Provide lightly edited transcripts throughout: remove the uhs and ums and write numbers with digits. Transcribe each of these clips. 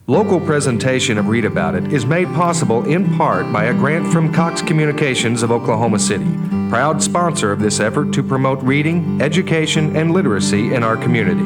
Local presentation of Read About It is made possible in part by a grant from Cox Communications of Oklahoma City, proud sponsor of this effort to promote reading, education, and literacy in our community.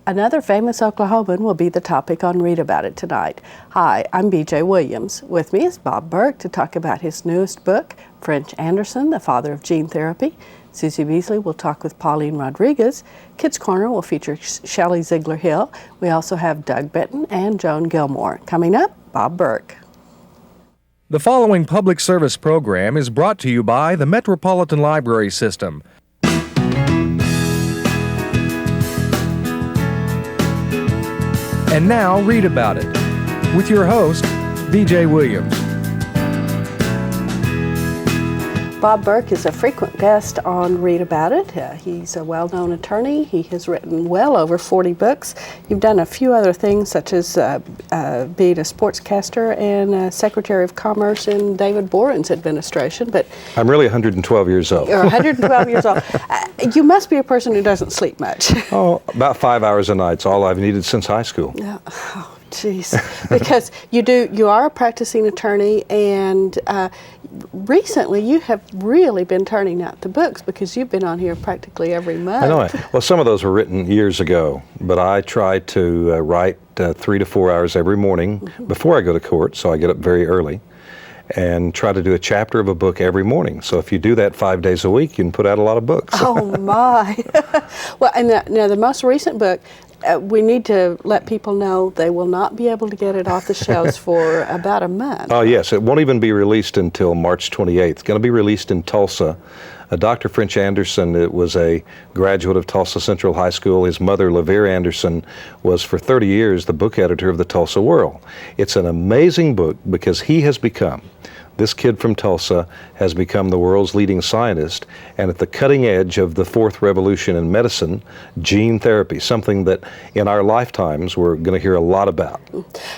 Another famous Oklahoman will be the topic on Read About It tonight. Hi, I'm B.J. Williams. With me is Bob Burke to talk about his newest book, French Anderson, the Father of Gene Therapy. Susie Beasley will talk with Pauline Rodriguez. Kids Corner will feature Shelley Ziegler-Hill. We also have Doug Benton and Joan Gilmore. Coming up, Bob Burke. The following public service program is brought to you by the Metropolitan Library System. And now, Read About It, with your host, B.J. Williams. Bob Burke is a frequent guest on Read About It. He's a well-known attorney. He has written well over 40 books. You've done a few other things, such as being a sportscaster and Secretary of Commerce in David Boren's administration. But I'm really 112 years old. You're 112 years old. You must be a person who doesn't sleep much. Oh, about 5 hours a night's all I've needed since high school. Yeah. Oh, jeez. Because you are a practicing attorney, and recently you have really been turning out the books because you've been on here practically every month. I know. Well, some of those were written years ago, but I try to write 3 to 4 hours every morning before I go to court, so I get up very early, and try to do a chapter of a book every morning. So if you do that 5 days a week, you can put out a lot of books. Oh, my. Well, and now the most recent book, we need to let people know they will not be able to get it off the shelves for about a month. Oh, yes. It won't even be released until March 28th. It's going to be released in Tulsa. Dr. French Anderson was a graduate of Tulsa Central High School. His mother, LaVere Anderson, was for 30 years the book editor of the Tulsa World. It's an amazing book because this kid from Tulsa has become the world's leading scientist and at the cutting edge of the fourth revolution in medicine, gene therapy, something that in our lifetimes we're going to hear a lot about.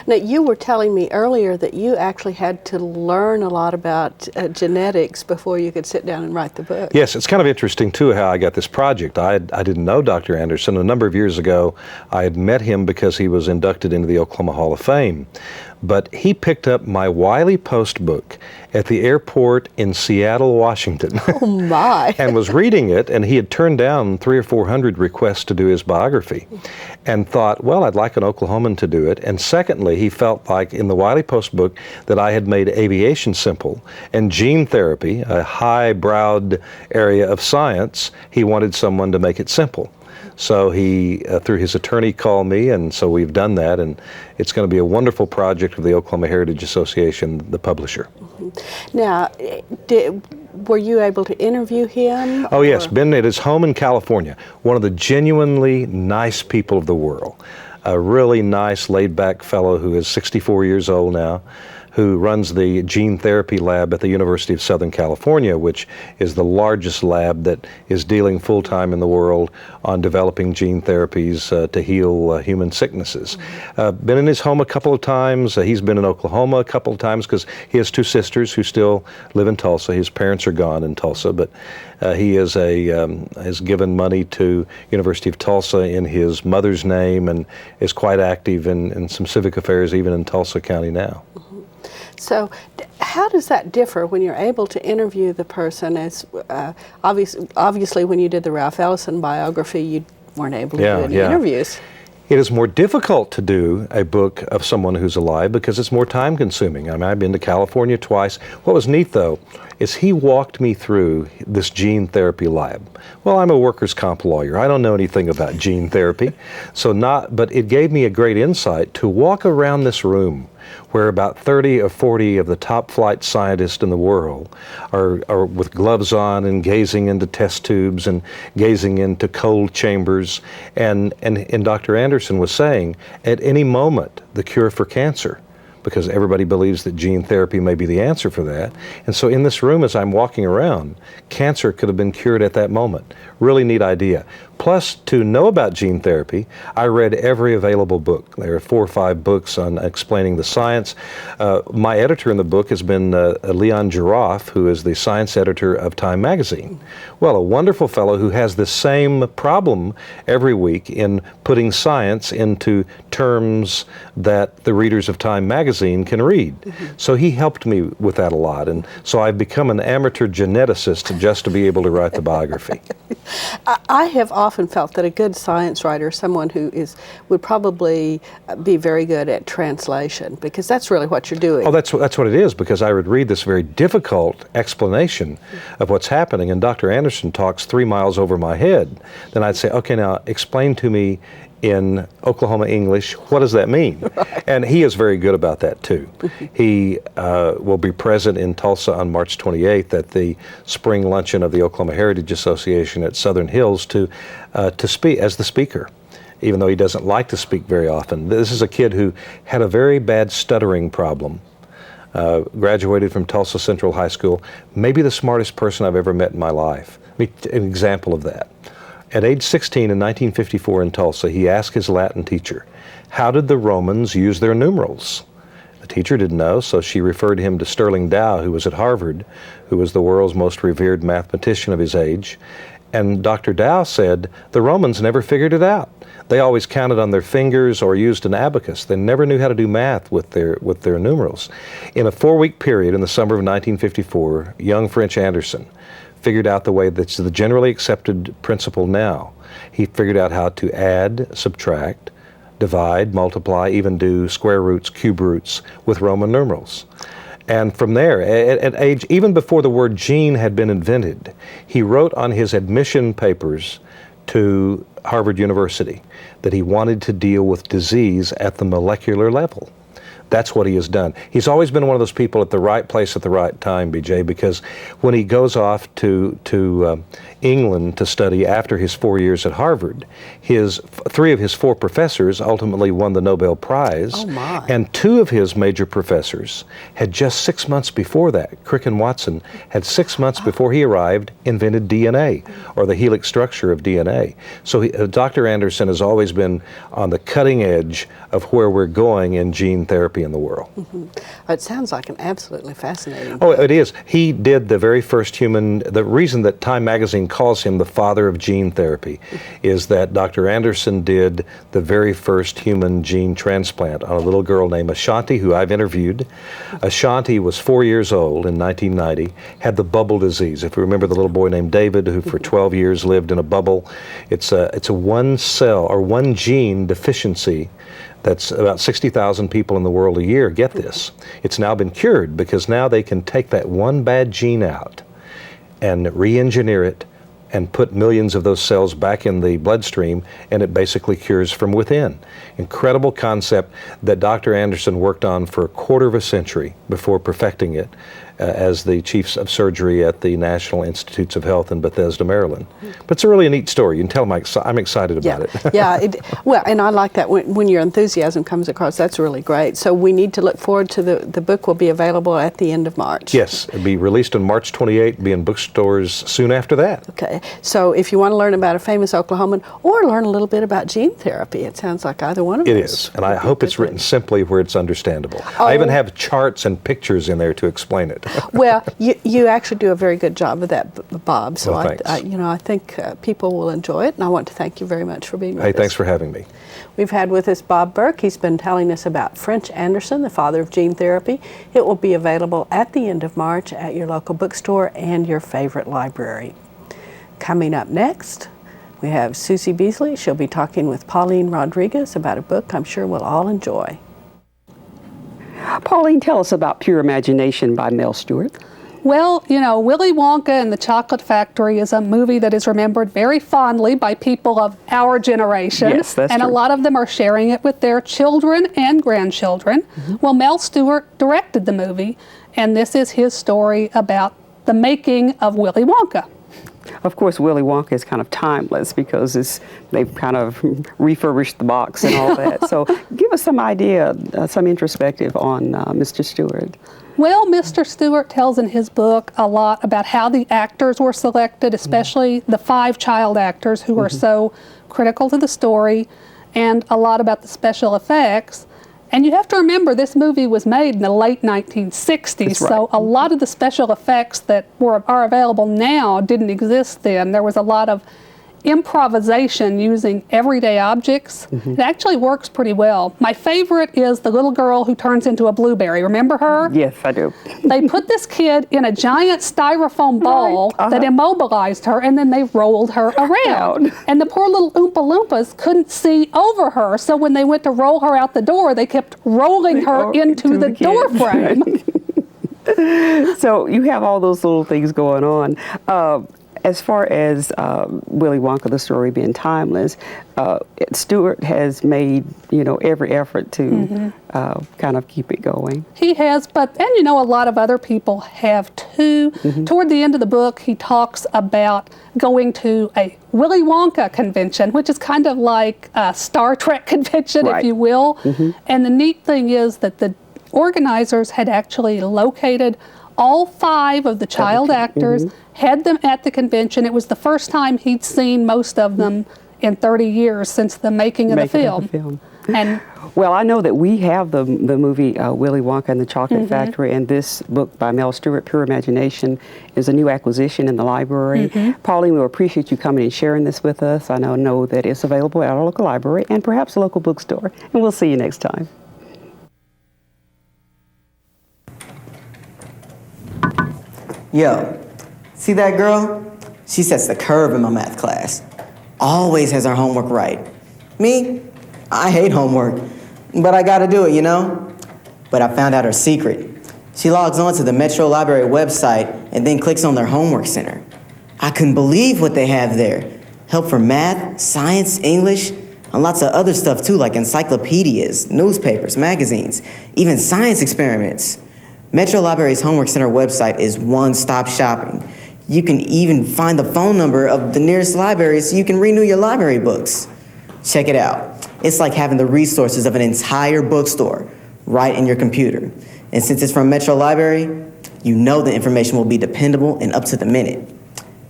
Now, you were telling me earlier that you actually had to learn a lot about genetics before you could sit down and write the book. Yes, it's kind of interesting, too, how I got this project. I didn't know Dr. Anderson. A number of years ago, I had met him because he was inducted into the Oklahoma Hall of Fame. But he picked up my Wiley Post book at the airport in Seattle, Washington. Oh, my. And was reading it, and he had turned down 300 or 400 requests to do his biography and thought, well, I'd like an Oklahoman to do it. And secondly, he felt like in the Wiley Post book that I had made aviation simple and gene therapy, a high-browed area of science, he wanted someone to make it simple. So he, through his attorney, called me, and so we've done that, and it's going to be a wonderful project with the Oklahoma Heritage Association, the publisher. Now, were you able to interview him? Oh, yes, been at his home in California, one of the genuinely nice people of the world. A really nice, laid-back fellow who is 64 years old now, who runs the gene therapy lab at the University of Southern California, which is the largest lab that is dealing full-time in the world on developing gene therapies to heal human sicknesses. Been in his home a couple of times. He's been in Oklahoma a couple of times because he has two sisters who still live in Tulsa. His parents are gone in Tulsa, but he is has given money to University of Tulsa in his mother's name and is quite active in some civic affairs even in Tulsa County now. So how does that differ when you're able to interview the person? As obviously when you did the Ralph Ellison biography, you weren't able to do any interviews. It is more difficult to do a book of someone who's alive because it's more time consuming. I mean, I've been to California twice. What was neat though is he walked me through this gene therapy lab. Well, I'm a workers' comp lawyer. I don't know anything about gene therapy, but it gave me a great insight to walk around this room where about 30 or 40 of the top flight scientists in the world are with gloves on and gazing into test tubes and gazing into cold chambers. And Dr. Anderson was saying, at any moment, the cure for cancer, because everybody believes that gene therapy may be the answer for that. And so in this room, as I'm walking around, cancer could have been cured at that moment. Really neat idea. Plus, to know about gene therapy, I read every available book. There are 4 or 5 books on explaining the science. My editor in the book has been Leon Giroff, who is the science editor of Time magazine. Well, a wonderful fellow who has the same problem every week in putting science into terms that the readers of Time magazine can read. So he helped me with that a lot, and so I've become an amateur geneticist just to be able to write the biography. I have often felt that a good science writer is someone who would probably be very good at translation, because that's really what you're doing. Oh, that's what it is, because I would read this very difficult explanation of what's happening, and Dr. Anderson talks 3 miles over my head. Then I'd say, okay, now explain to me in Oklahoma English, what does that mean? Right. And he is very good about that too. He will be present in Tulsa on March 28th at the spring luncheon of the Oklahoma Heritage Association at Southern Hills to speak as the speaker, even though he doesn't like to speak very often. This is a kid who had a very bad stuttering problem. Graduated from Tulsa Central High School, maybe the smartest person I've ever met in my life. An example of that. At age 16 in 1954 in Tulsa, he asked his Latin teacher, how did the Romans use their numerals? The teacher didn't know, so she referred him to Sterling Dow, who was at Harvard, who was the world's most revered mathematician of his age. And Dr. Dow said, the Romans never figured it out. They always counted on their fingers or used an abacus. They never knew how to do math with their numerals. In a 4-week period in the summer of 1954, young French Anderson figured out the way that's the generally accepted principle now. He figured out how to add, subtract, divide, multiply, even do square roots, cube roots with Roman numerals. And from there, at age, even before the word gene had been invented, he wrote on his admission papers to Harvard University that he wanted to deal with disease at the molecular level. That's what he has done. He's always been one of those people at the right place at the right time, BJ, because when he goes off to England to study after his 4 years at Harvard, 3 of his 4 professors ultimately won the Nobel Prize. Oh my. And 2 of his major professors had just 6 months before that, Crick and Watson, had 6 months before he arrived, invented DNA, or the helix structure of DNA. So Dr. Anderson has always been on the cutting edge of where we're going in gene therapy in the world. It sounds like an absolutely fascinating Oh, it is. He did the very first human, the reason that Time magazine calls him the father of gene therapy is that Dr. Anderson did the very first human gene transplant on a little girl named Ashanti, who I've interviewed. Ashanti was 4 years old in 1990, had the bubble disease. If you remember the little boy named David, who for 12 years lived in a bubble, it's a one cell or one gene deficiency. That's about 60,000 people in the world a year get this. It's now been cured because now they can take that one bad gene out and re-engineer it and put millions of those cells back in the bloodstream, and it basically cures from within. Incredible concept that Dr. Anderson worked on for a quarter of a century before perfecting it as the chief of surgery at the National Institutes of Health in Bethesda, Maryland. But it's a really neat story. You can tell I'm excited about it. Yeah, well, and I like that when your enthusiasm comes across. That's really great. So we need to look forward to the book will be available at the end of March. Yes, it'll be released on March 28th, be in bookstores soon after that. Okay, so if you want to learn about a famous Oklahoman or learn a little bit about gene therapy, it sounds like either one of those. It is, and I hope it's written simply where it's understandable. I even have charts and pictures in there to explain it. Well, you actually do a very good job of that, Bob. So well, I think people will enjoy it, and I want to thank you very much for being with us. Hey, thanks for having me. We've had with us Bob Burke. He's been telling us about French Anderson, the father of gene therapy. It will be available at the end of March at your local bookstore and your favorite library. Coming up next, we have Susie Beasley. She'll be talking with Pauline Rodriguez about a book I'm sure we'll all enjoy. Pauline, tell us about Pure Imagination by Mel Stewart. Well, you know, Willy Wonka and the Chocolate Factory is a movie that is remembered very fondly by people of our generation. Yes, that's and true. a lot of them are sharing it with their children and grandchildren. Well, Mel Stewart directed the movie, and this is his story about the making of Willy Wonka. Of course, Willy Wonka is kind of timeless because they've kind of refurbished the box and all that. So give us some idea, some introspective on Mr. Stewart. Well, Mr. Stewart tells in his book a lot about how the actors were selected, especially the 5 child actors who are so critical to the story, and a lot about the special effects. And you have to remember, this movie was made in the late 1960s, so a lot of the special effects that are available now didn't exist then. There was a lot of improvisation using everyday objects. It actually works pretty well. My favorite is the little girl who turns into a blueberry. Remember her? Yes, I do. They put this kid in a giant styrofoam ball that immobilized her, and then they rolled her around. And the poor little Oompa Loompas couldn't see over her, so when they went to roll her out the door, they kept rolling her into the door frame. So you have all those little things going on. As far as Willy Wonka, the story being timeless, Stewart has made, every effort to kind of keep it going. He has, and a lot of other people have too. Toward the end of the book, he talks about going to a Willy Wonka convention, which is kind of like a Star Trek convention, if you will. And the neat thing is that the organizers had actually located all 5 of the child actors, had them at the convention. It was the first time he'd seen most of them in 30 years since the making of the film. And well, I know that we have the movie Willy Wonka and the Chocolate Factory, and this book by Mel Stewart, Pure Imagination, is a new acquisition in the library. Pauline, we appreciate you coming and sharing this with us. I know that it's available at our local library and perhaps a local bookstore. And we'll see you next time. Yo, see that girl? She sets the curve in my math class. Always has her homework right. Me? I hate homework, but I gotta do it, But I found out her secret. She logs on to the Metro Library website and then clicks on their homework center. I couldn't believe what they have there. Help for math, science, English, and lots of other stuff too, like encyclopedias, newspapers, magazines, even science experiments. Metro Library's Homework Center website is one-stop shopping. You can even find the phone number of the nearest library so you can renew your library books. Check it out. It's like having the resources of an entire bookstore right in your computer. And since it's from Metro Library, the information will be dependable and up to the minute.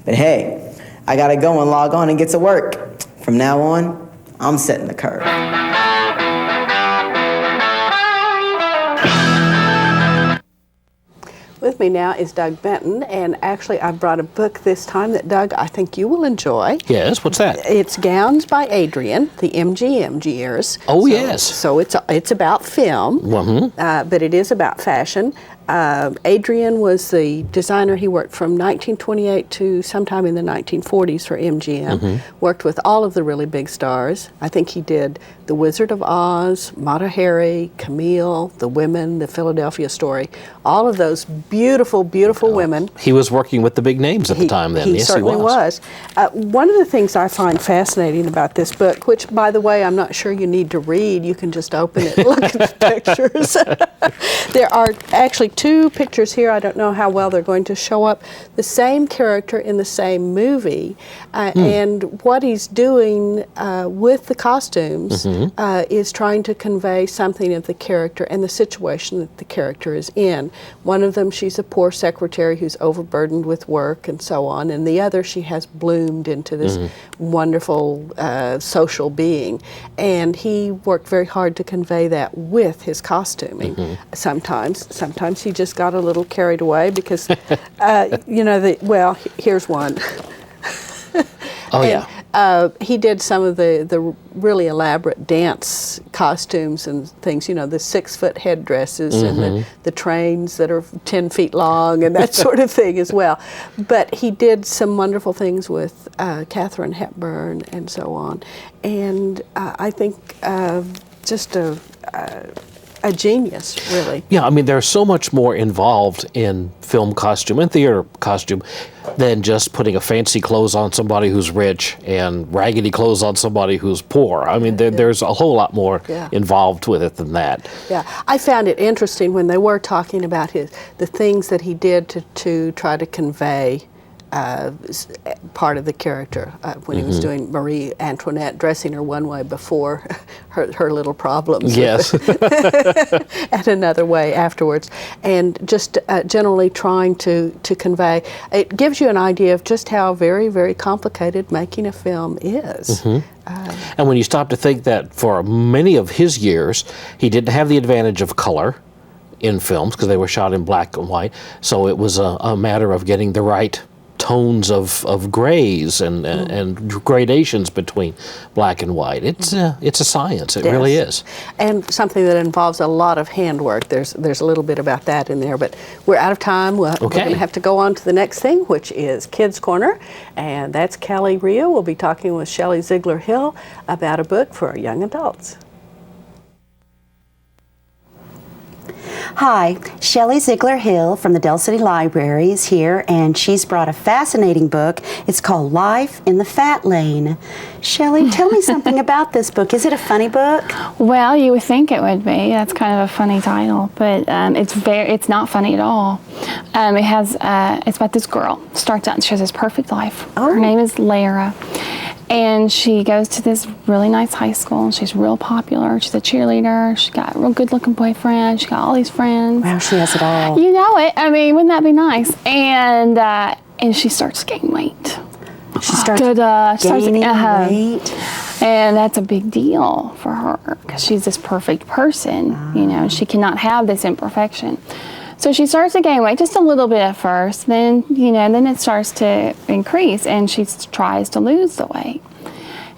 But hey, I gotta go and log on and get to work. From now on, I'm setting the curve. With me now is Doug Benton, and actually I brought a book this time that, Doug, I think you will enjoy. Yes, what's that? It's Gowns by Adrian, the MGM years. Oh, yes. So it's about film, but it is about fashion. Adrian was the designer. He worked from 1928 to sometime in the 1940s for MGM. Worked with all of the really big stars. I think he did The Wizard of Oz, Mata Hari, Camille, The Women, The Philadelphia Story. All of those beautiful, beautiful women. He was working with the big names at the time then. He certainly was. One of the things I find fascinating about this book, which, by the way, I'm not sure you need to read. You can just open it and look at the pictures. There are actually 2 pictures here. I don't know how well they're going to show up. The same character in the same movie. And what he's doing with the costumes is trying to convey something of the character and the situation that the character is in. One of them, she's a poor secretary who's overburdened with work and so on, and the other, she has bloomed into this wonderful social being. And he worked very hard to convey that with his costuming. Sometimes he just got a little carried away because, here's one. Oh, yeah. He did some of the really elaborate dance costumes and things, the 6-foot headdresses and the trains that are 10 feet long and that sort of thing as well. But he did some wonderful things with Katharine Hepburn and so on. And I think just a genius, really. Yeah, I mean, there's so much more involved in film costume and theater costume than just putting a fancy clothes on somebody who's rich and raggedy clothes on somebody who's poor. I mean, there's a whole lot more involved with it than that. Yeah, I found it interesting when they were talking about the things that he did to try to convey part of the character when he was doing Marie Antoinette, dressing her one way before her little problems. Yes. And another way afterwards. And just generally trying to convey, it gives you an idea of just how very, very complicated making a film is. And when you stop to think that for many of his years, he didn't have the advantage of color in films because they were shot in black and white, so it was a matter of getting the right tones of grays and gradations between black and white. It's a science. It really is. And something that involves a lot of handwork. There's a little bit about that in there, but we're out of time. We're going to have to go on to the next thing, which is Kids Corner, and that's Kelly Ria. We'll be talking with Shelley Ziegler Hill about a book for young adults. Hi, Shelley Ziegler Hill from the Dell City Library is here, and she's brought a fascinating book. It's called Life in the Fat Lane. Shelley, tell me something about this book. Is it a funny book? Well, you would think it would be. That's kind of a funny title, but it's not funny at all. It's about this girl. Starts out and she has this perfect life. Oh. Her name is Lara. And she goes to this really nice high school, and she's real popular. She's a cheerleader. She's got a real good-looking boyfriend. She's got all these friends. Wow, she has it all. You know it. I mean, wouldn't that be nice? And she starts to gain weight. She starts gaining weight. And that's a big deal for her because she's this perfect person. You know, she cannot have this imperfection. So she starts to gain weight just a little bit at first, then it starts to increase, and she tries to lose the weight.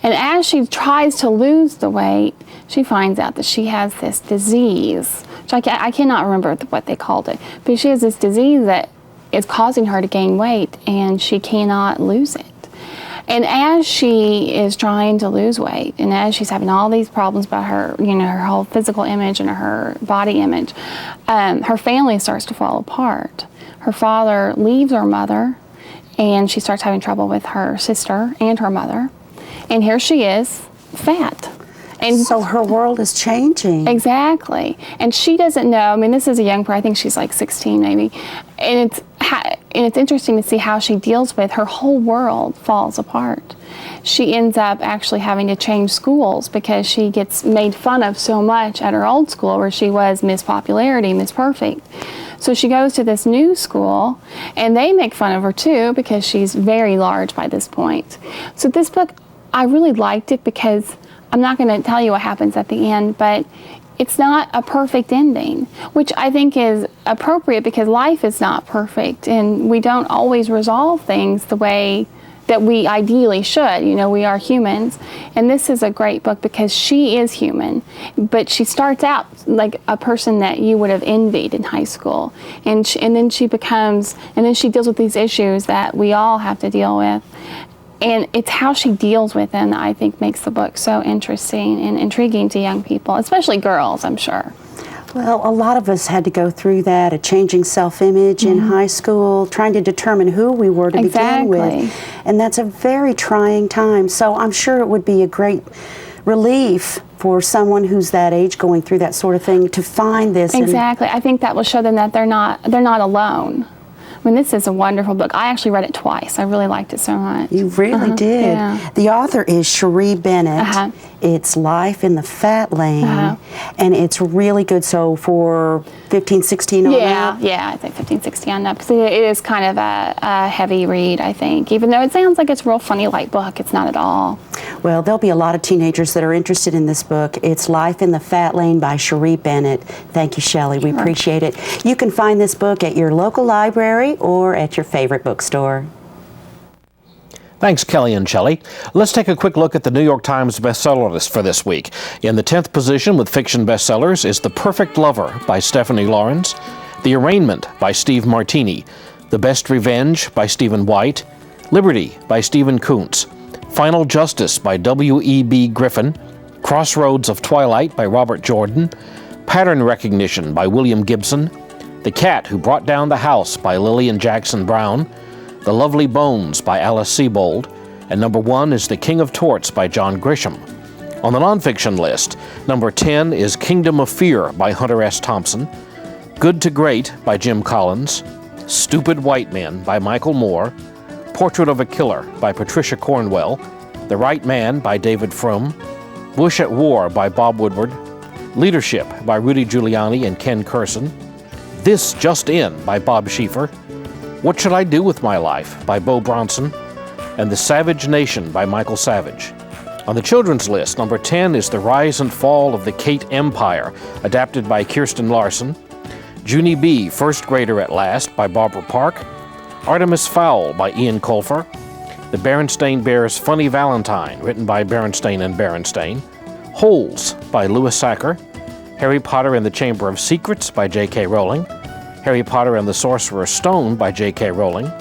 And as she tries to lose the weight, she finds out that she has this disease, which I cannot remember what they called it, but she has this disease that is causing her to gain weight, and she cannot lose it. And as she is trying to lose weight, and as she's having all these problems about her, her whole physical image and her body image, her family starts to fall apart. Her father leaves her mother, and she starts having trouble with her sister and her mother. And here she is, fat. And so her world is changing. Exactly. And she doesn't know, I mean, this is a young person, I think she's like 16 maybe, and it's interesting to see how she deals with her whole world falls apart. She ends up actually having to change schools because she gets made fun of so much at her old school where she was Miss Popularity, Miss Perfect. So she goes to this new school, and they make fun of her too because she's very large by this point. So this book, I really liked it because I'm not going to tell you what happens at the end, but it's not a perfect ending, which I think is appropriate because life is not perfect, and we don't always resolve things the way that we ideally should. We are humans, and this is a great book because she is human, but she starts out like a person that you would have envied in high school, and then she deals with these issues that we all have to deal with. And it's how she deals with them that I think makes the book so interesting and intriguing to young people, especially girls, I'm sure. Well, a lot of us had to go through that, a changing self-image in high school, trying to determine who we were to begin with. And that's a very trying time. So I'm sure it would be a great relief for someone who's that age going through that sort of thing to find this. Exactly. I think that will show them that they're not alone. I mean, this is a wonderful book. I actually read it twice. I really liked it so much. You really did. Yeah. The author is Cherie Bennett. It's Life in the Fat Lane, and it's really good. So for 15, 16 on up? Yeah, I think 15, 16 on up. Because it is kind of a heavy read, I think. Even though it sounds like it's a real funny, light book, it's not at all. Well, there'll be a lot of teenagers that are interested in this book. It's Life in the Fat Lane by Cherie Bennett. Thank you, Shelley. We appreciate it. You can find this book at your local library or at your favorite bookstore. Thanks, Kelly and Shelley. Let's take a quick look at the New York Times bestseller list for this week. In the 10th position with fiction bestsellers is The Perfect Lover by Stephanie Lawrence, The Arraignment by Steve Martini, The Best Revenge by Stephen White, Liberty by Stephen Kuntz, Final Justice by W.E.B. Griffin, Crossroads of Twilight by Robert Jordan, Pattern Recognition by William Gibson, The Cat Who Brought Down the House by Lillian Jackson Brown, The Lovely Bones by Alice Sebold, and number 1 is The King of Torts by John Grisham. On the nonfiction list, number 10 is Kingdom of Fear by Hunter S. Thompson, Good to Great by Jim Collins, Stupid White Men by Michael Moore, Portrait of a Killer by Patricia Cornwell, The Right Man by David Frum, Bush at War by Bob Woodward, Leadership by Rudy Giuliani and Ken Curson, This Just In by Bob Schieffer, What Should I Do With My Life by Bo Bronson, and The Savage Nation by Michael Savage. On the children's list, number 10 is The Rise and Fall of the Kate Empire, adapted by Kirsten Larson, Junie B., First Grader at Last by Barbara Park, Artemis Fowl by Ian Colfer, The Berenstain Bears' Funny Valentine, written by Berenstain and Berenstain, Holes by Louis Sacker, Harry Potter and the Chamber of Secrets by J.K. Rowling, Harry Potter and the Sorcerer's Stone by J.K. Rowling,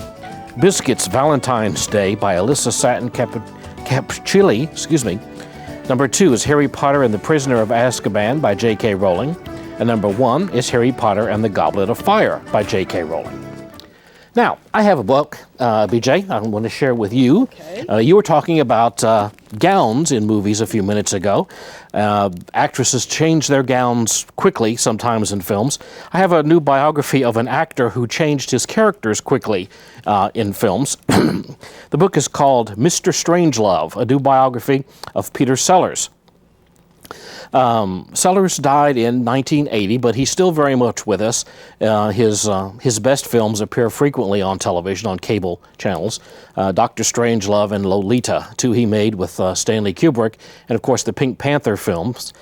Biscuits Valentine's Day by Alyssa Satin Capchilli, Number 2 is Harry Potter and the Prisoner of Azkaban by J.K. Rowling, and number 1 is Harry Potter and the Goblet of Fire by J.K. Rowling. Now, I have a book, BJ, I want to share with you. Okay. You were talking about gowns in movies a few minutes ago. Actresses change their gowns quickly, sometimes in films. I have a new biography of an actor who changed his characters quickly in films. The book is called Mr. Strangelove, a new biography of Peter Sellers. Sellers died in 1980, but he's still very much with us. His best films appear frequently on television, on cable channels. Dr. Strangelove and Lolita, two he made with Stanley Kubrick, and of course the Pink Panther films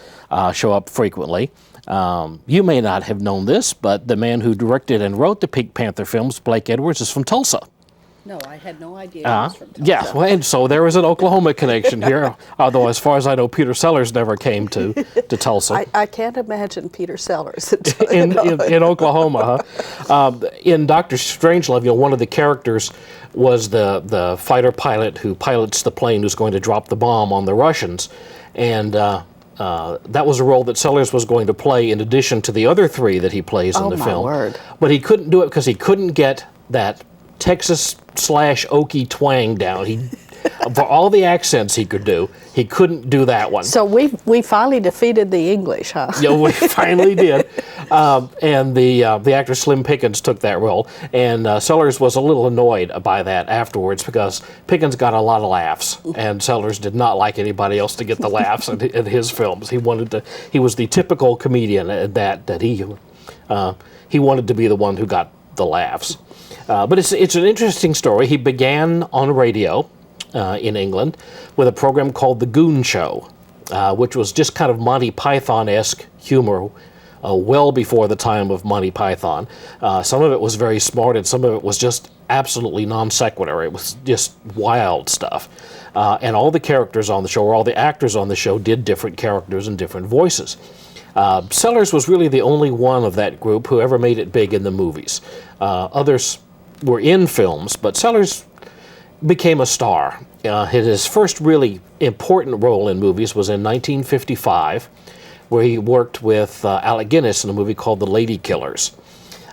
show up frequently. You may not have known this, but the man who directed and wrote the Pink Panther films, Blake Edwards, is from Tulsa. No, I had no idea he was from Tulsa. Yeah, well, and so there is an Oklahoma connection here, although as far as I know, Peter Sellers never came to Tulsa. I can't imagine Peter Sellers in Oklahoma. In Dr. Strangelove, one of the characters was the fighter pilot who pilots the plane who's going to drop the bomb on the Russians, and that was a role that Sellers was going to play in addition to the other three that he plays in the film. Word. But he couldn't do it because he couldn't get that Texas/Okie twang down. For all the accents he could do, he couldn't do that one. So we finally defeated the English, huh? Yeah, we finally did. And the actor Slim Pickens took that role, and Sellers was a little annoyed by that afterwards because Pickens got a lot of laughs, and Sellers did not like anybody else to get the laughs in his films. He was the typical comedian that he wanted to be the one who got the laughs. But it's an interesting story. He began on radio in England with a program called The Goon Show, which was just kind of Monty Python-esque humor well before the time of Monty Python. Some of it was very smart, and some of it was just absolutely non sequitur. It was just wild stuff. And all the characters on the show, or all the actors on the show, did different characters and different voices. Sellers was really the only one of that group who ever made it big in the movies. Others were in films, but Sellers became a star. His first really important role in movies was in 1955, where he worked with Alec Guinness in a movie called The Lady Killers.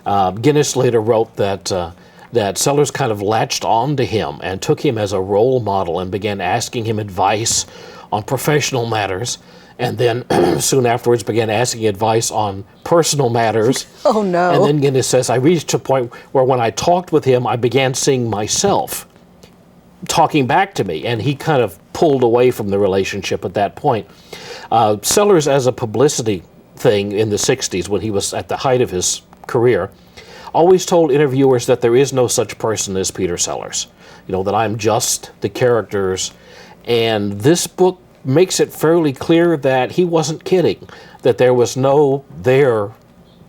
Guinness later wrote that Sellers kind of latched on to him and took him as a role model and began asking him advice on professional matters, and then soon afterwards began asking advice on personal matters. Oh, no. And then Guinness says, I reached a point where when I talked with him, I began seeing myself talking back to me, and he kind of pulled away from the relationship at that point. Sellers, as a publicity thing in the 60s, when he was at the height of his career, always told interviewers that there is no such person as Peter Sellers, that I'm just the characters. And this book makes it fairly clear that he wasn't kidding, that there was no there,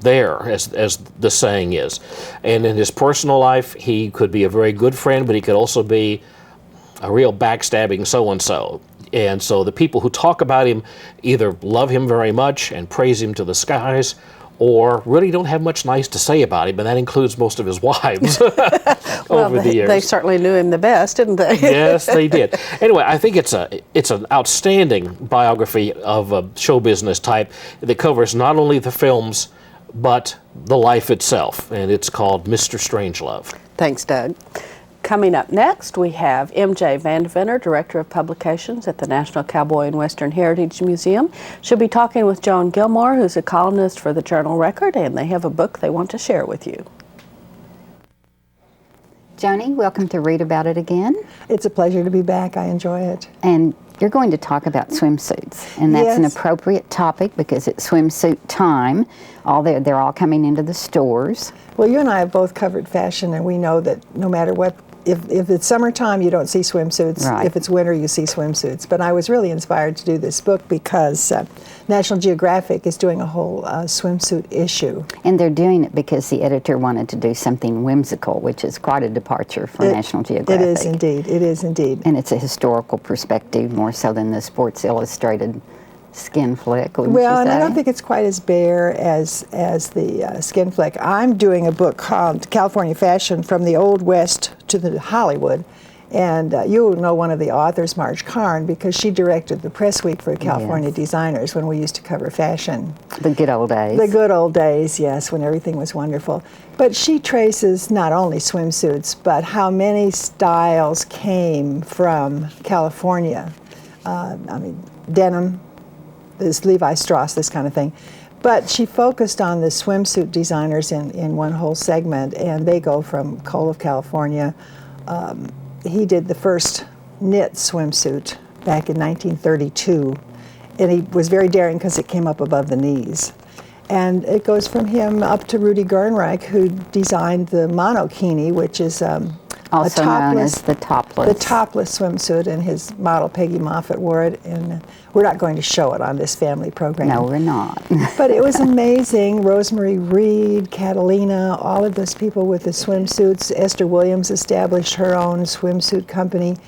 as the saying is. And in his personal life, he could be a very good friend, but he could also be a real backstabbing so-and-so. And so the people who talk about him either love him very much and praise him to the skies, or really don't have much nice to say about him, and that includes most of his wives over the years. They certainly knew him the best, didn't they? Yes, they did. Anyway, I think it's an outstanding biography of a show business type that covers not only the films, but the life itself, and it's called Mr. Strangelove. Thanks, Doug. Coming up next, we have M.J. Vandeventer, Director of Publications at the National Cowboy and Western Heritage Museum. She'll be talking with Joan Gilmore, who's a columnist for the Journal Record, and they have a book they want to share with you. Joni, welcome to Read About It again. It's a pleasure to be back. I enjoy it. And you're going to talk about swimsuits, and that's an appropriate topic because it's swimsuit time. They're all coming into the stores. Well, you and I have both covered fashion, and we know that no matter what, if it's summertime, you don't see swimsuits. Right. If it's winter, you see swimsuits. But I was really inspired to do this book because National Geographic is doing a whole swimsuit issue. And they're doing it because the editor wanted to do something whimsical, which is quite a departure for National Geographic. It is indeed. It is indeed. And it's a historical perspective more so than the Sports Illustrated skin flick, wouldn't you say? Well, and I don't think it's quite as bare as the skin flick. I'm doing a book called California Fashion from the Old West to the Hollywood. And you'll know one of the authors, Marge Karn, because she directed the press week for California designers when we used to cover fashion. The good old days. The good old days, yes, when everything was wonderful. But she traces not only swimsuits, but how many styles came from California. Denim, this Levi Strauss, this kind of thing. But she focused on the swimsuit designers in one whole segment, and they go from Cole of California. He did the first knit swimsuit back in 1932, and he was very daring because it came up above the knees. And it goes from him up to Rudy Gernreich, who designed the monokini, which is also known as the topless. The topless swimsuit, and his model Peggy Moffat wore it, and we're not going to show it on this family program. No, we're not. But it was amazing. Rosemary Reed, Catalina, all of those people with the swimsuits. Esther Williams established her own swimsuit company.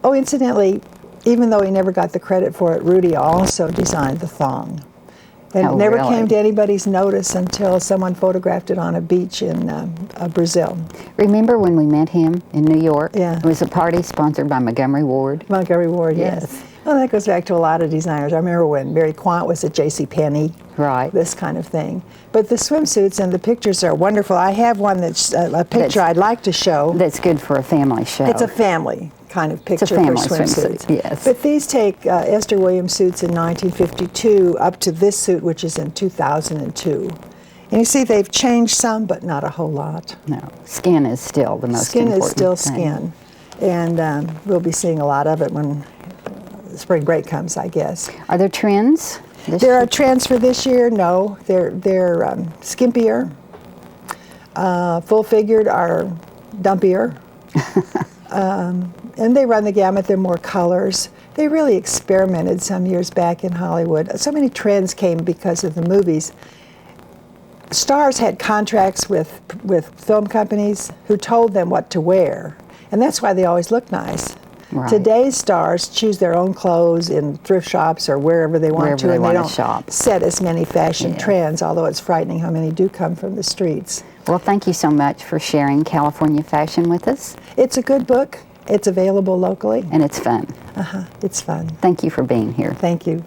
Incidentally, even though he never got the credit for it, Rudy also designed the thong. And it never came to anybody's notice until someone photographed it on a beach in Brazil. Remember when we met him in New York? Yeah. It was a party sponsored by Montgomery Ward. Montgomery Ward, yes. Well, that goes back to a lot of designers. I remember when Mary Quant was at JCPenney. Right. This kind of thing. But the swimsuits and the pictures are wonderful. I have one that's a picture I'd like to show. That's good for a family show. It's a family kind of picture it's a family for swimsuits. Yes. But these take Esther Williams suits in 1952 up to this suit, which is in 2002. And you see they've changed some, but not a whole lot. No, skin is still the most important thing. Skin is still skin. And we'll be seeing a lot of it when spring break comes, I guess. Are there trends? There are trends for this year. No, they're skimpier. Full-figured are dumpier. And they run the gamut. They're more colors. They really experimented some years back in Hollywood. So many trends came because of the movies. Stars had contracts with film companies who told them what to wear, and that's why they always look nice. Right. Today's stars choose their own clothes in thrift shops or wherever they want to, and they don't set as many fashion trends, although it's frightening how many do come from the streets. Well, thank you so much for sharing California fashion with us. It's a good book. It's available locally. And it's fun. It's fun. Thank you for being here. Thank you.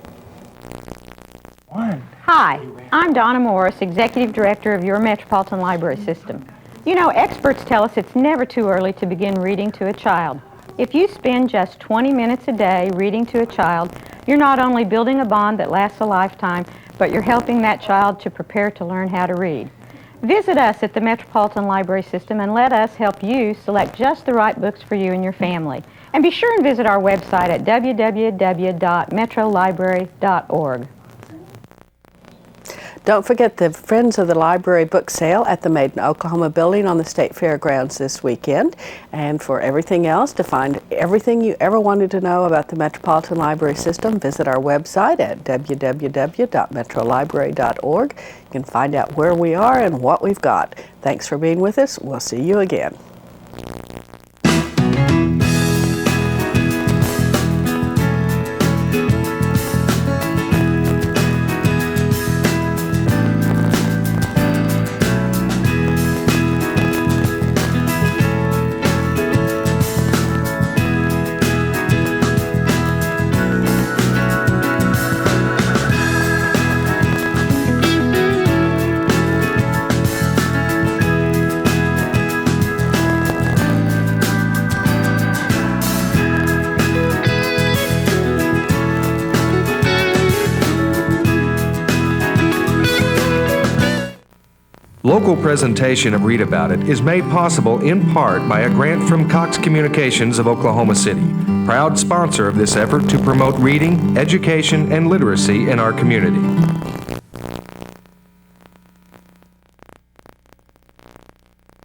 Hi, I'm Donna Morris, Executive Director of your Metropolitan Library System. You know, experts tell us it's never too early to begin reading to a child. If you spend just 20 minutes a day reading to a child, you're not only building a bond that lasts a lifetime, but you're helping that child to prepare to learn how to read. Visit us at the Metropolitan Library System and let us help you select just the right books for you and your family. And be sure and visit our website at www.metrolibrary.org. Don't forget the Friends of the Library book sale at the Made in Oklahoma building on the State Fairgrounds this weekend. And for everything else, to find everything you ever wanted to know about the Metropolitan Library System, visit our website at www.metrolibrary.org. You can find out where we are and what we've got. Thanks for being with us. We'll see you again. Local presentation of Read About It is made possible in part by a grant from Cox Communications of Oklahoma City, proud sponsor of this effort to promote reading, education, and literacy in our community.